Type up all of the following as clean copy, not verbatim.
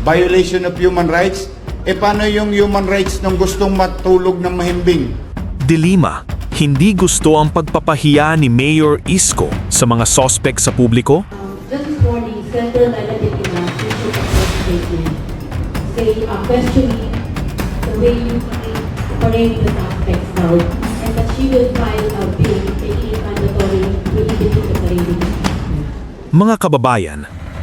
violation of human rights. E paano yung human rights ng gustong matulog ng mahimbing? De Lima, hindi gusto ang pagpapahiya ni Mayor Isko sa mga sospek sa publiko? Just this morning, Senator Laila De Lima issued a press statement questioning the way you parade the suspects out and that she will file a bill making it mandatory prohibiting the parading of suspects. Mga kababayan,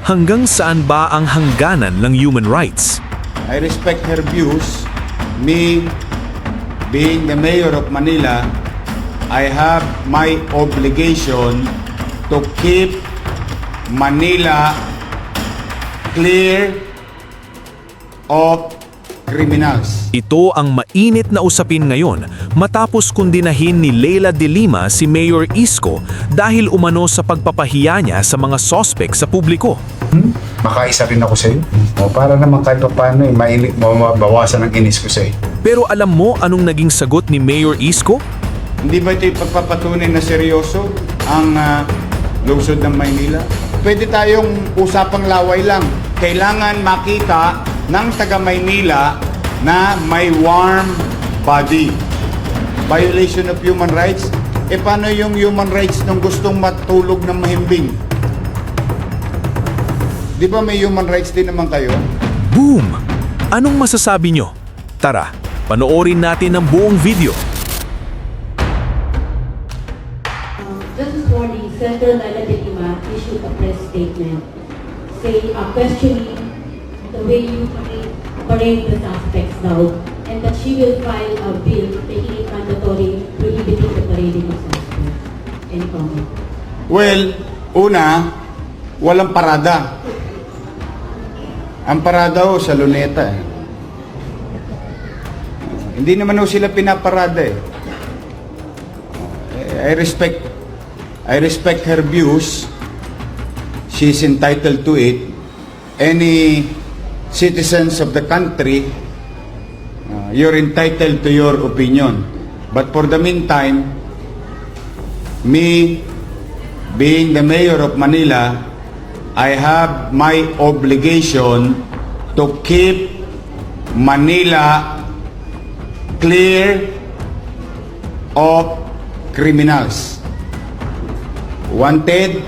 hanggang saan ba ang hangganan ng human rights? I respect her views. Me, being the mayor of Manila, I have my obligation to keep Manila clear of criminals. Ito ang mainit na usapin ngayon matapos kundinahin ni Leila De Lima si Mayor Isko dahil umano sa pagpapahiya niya sa mga sospek sa publiko. Makaisa rin ako sa'yo. O, para naman kahit pa paano mabawasan ang inis ko sa'yo. Pero alam mo anong naging sagot ni Mayor Isko? Hindi ba ito'y pagpapatunay na seryoso ang lungsod ng Maynila? Pwede tayong usapang laway lang. Kailangan makita ng taga Maynila na may warm body. Violation of human rights? E paano yung human rights ng gustong matulog ng mahimbing? Di ba may human rights din naman kayo? Boom! Anong masasabi nyo? Tara, panoorin natin ang buong video. Just this morning, Senator Laila De Lima issued a press statement questioning the way you parade the suspects out and that she will file a bill making it mandatory prohibiting the parading of suspects. Any comment? Well, una, walang parada. Ang parada ho sa Luneta. Hindi naman ho sila pinaparada eh. I respect her views. She's entitled to it. Any citizens of the country, you're entitled to your opinion. But for the meantime, me being the mayor of Manila, I have my obligation to keep Manila clear of criminals. Wanted,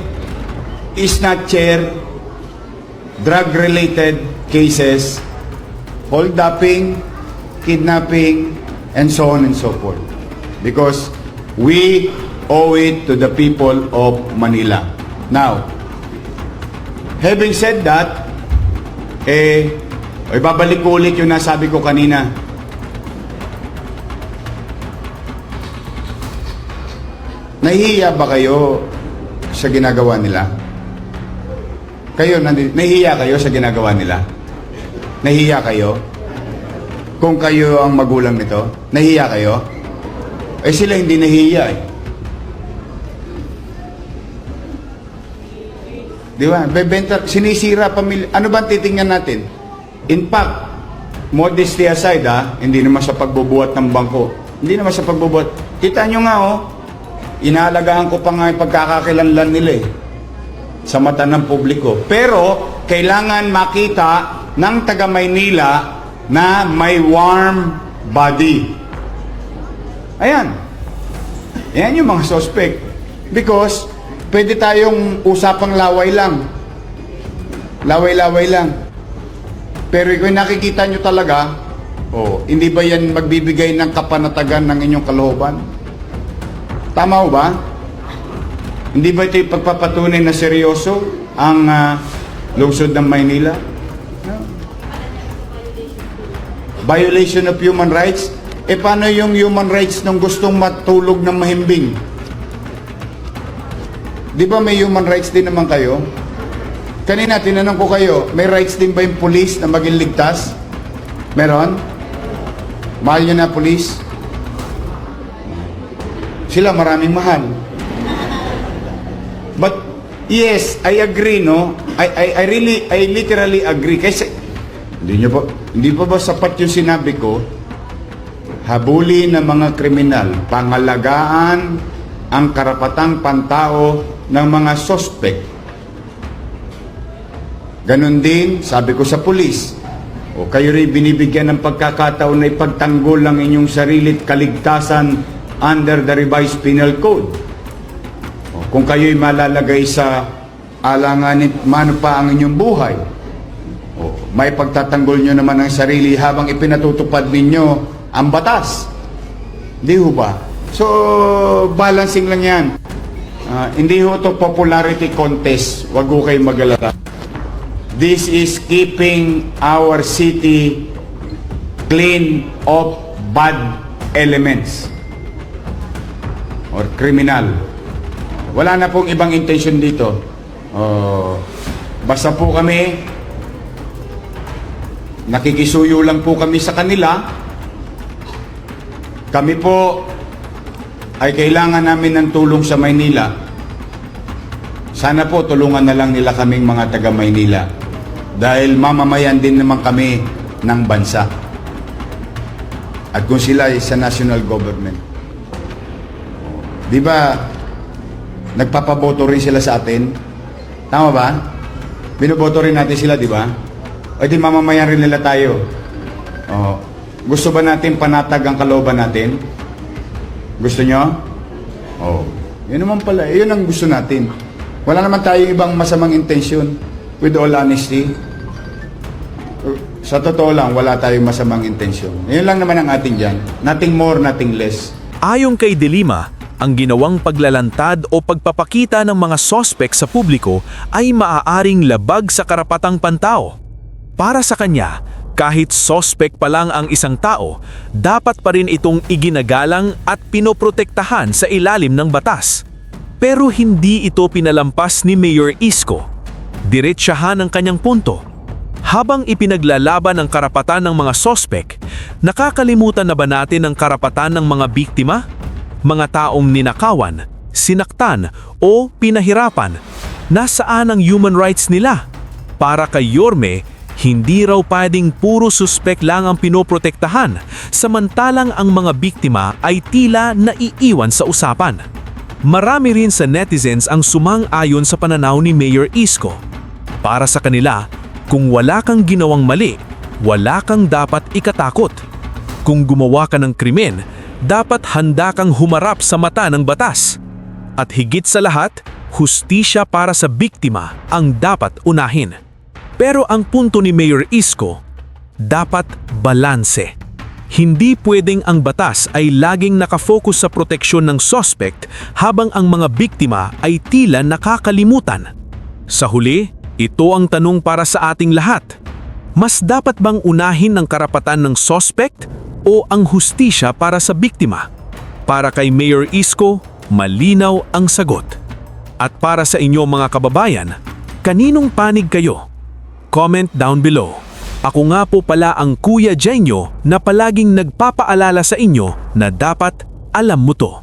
snatcher, drug-related cases, hold-upping, kidnapping, and so on and so forth. Because we owe it to the people of Manila. Now, having said that, babalik ko ulit yung nasabi ko kanina. Nahihiya ba kayo sa ginagawa nila? Nahihiya kayo sa ginagawa nila? Nahihiya kayo? Kung kayo ang magulang nito, nahihiya kayo? Sila hindi nahihiya eh. Di ba? Bebenta, sinisira pamilya. Ano ba titingnan natin? In fact, modesty aside hindi naman sa pagbubuhat ng bangko. Hindi naman sa pagbubuhat. Kita nyo nga inaalagaan ko pa nga yung pagkakakilanlan nila sa mata ng publiko. Pero, kailangan makita ng taga Maynila na may warm body. Ayan. Ayan yung mga suspect. Because, pwede tayong usapang laway lang. Laway-laway lang. Pero kung nakikita nyo talaga, hindi ba yan magbibigay ng kapanatagan ng inyong kalooban? Tama ho ba? Hindi ba ito'y pagpapatunay na seryoso ang lungsod ng Maynila? No? Violation of human rights? E paano yung human rights ng gustong matulog ng mahimbing? Di ba may human rights din naman kayo? Kanina, tinanong ko kayo, may rights din ba yung police na maging ligtas? Meron? Mahal nyo na police? Sila maraming mahal. But, yes, I agree, no? I literally agree. Kasi, hindi pa ba sapat yung sinabi ko? Habuli ng mga kriminal, pangalagaan ang karapatang pantao ng mga suspect. Ganon din, sabi ko sa pulis, O kayo rin binibigyan ng pagkakataon na ipagtanggol ang inyong sarili at kaligtasan under the revised penal code. O, kung kayo'y malalagay sa alanganin, mano pa ang inyong buhay. O, may pagtatanggol nyo naman ang sarili habang ipinatutupad ninyo ang batas. Hindi ho ba? So, balancing lang yan. Hindi ho ito popularity contest. Wag ho kayong mag-alala. This is keeping our city clean of bad elements or criminal. Wala na pong ibang intention dito. Basta po kami, nakikisuyo lang po kami sa kanila. Kami po ay kailangan namin ng tulong sa Maynila. Sana po tulungan na lang nila kaming mga taga Maynila. Dahil mamamayan din naman kami ng bansa. At kung sila ay sa national government. Di ba, nagpapaboto rin sila sa atin? Tama ba? Binoboto rin natin sila, di ba? O di mamamayan rin nila tayo. Gusto ba natin panatag ang kalooban natin? Gusto nyo? Yun naman pala. Yun ang gusto natin. Wala naman tayong ibang masamang intensyon. With all honesty. Sa totoo lang, wala tayong masamang intensyon. Yun lang naman ang ating dyan. Nothing more, nothing less. Ayon kay De Lima, ang ginawang paglalantad o pagpapakita ng mga sospek sa publiko ay maaaring labag sa karapatang pantao. Para sa kanya, kahit sospek pa lang ang isang tao, dapat pa rin itong iginagalang at pinoprotektahan sa ilalim ng batas. Pero hindi ito pinalampas ni Mayor Isko. Diretsahan ang kanyang punto. Habang ipinaglalaban ang karapatan ng mga sospek, nakakalimutan na ba natin ang karapatan ng mga biktima? Mga taong ninakawan, sinaktan o pinahirapan. Nasaan ang human rights nila? Para kay Yorme, hindi raw pwedeng puro suspek lang ang pinoprotektahan, samantalang ang mga biktima ay tila naiiwan sa usapan. Marami rin sa netizens ang sumang-ayon sa pananaw ni Mayor Isko. Para sa kanila, kung wala kang ginawang mali, wala kang dapat ikatakot. Kung gumawa ka ng krimen, dapat handa kang humarap sa mata ng batas. At higit sa lahat, hustisya para sa biktima ang dapat unahin. Pero ang punto ni Mayor Isko, dapat balanse. Hindi pwedeng ang batas ay laging nakafocus sa proteksyon ng suspect habang ang mga biktima ay tila nakakalimutan. Sa huli, ito ang tanong para sa ating lahat. Mas dapat bang unahin ang karapatan ng suspect o ang hustisya para sa biktima? Para kay Mayor Isko, malinaw ang sagot. At para sa inyo mga kababayan, kaninong panig kayo? Comment down below. Ako nga po pala ang Kuya Jenyo na palaging nagpapaalala sa inyo na dapat alam mo to.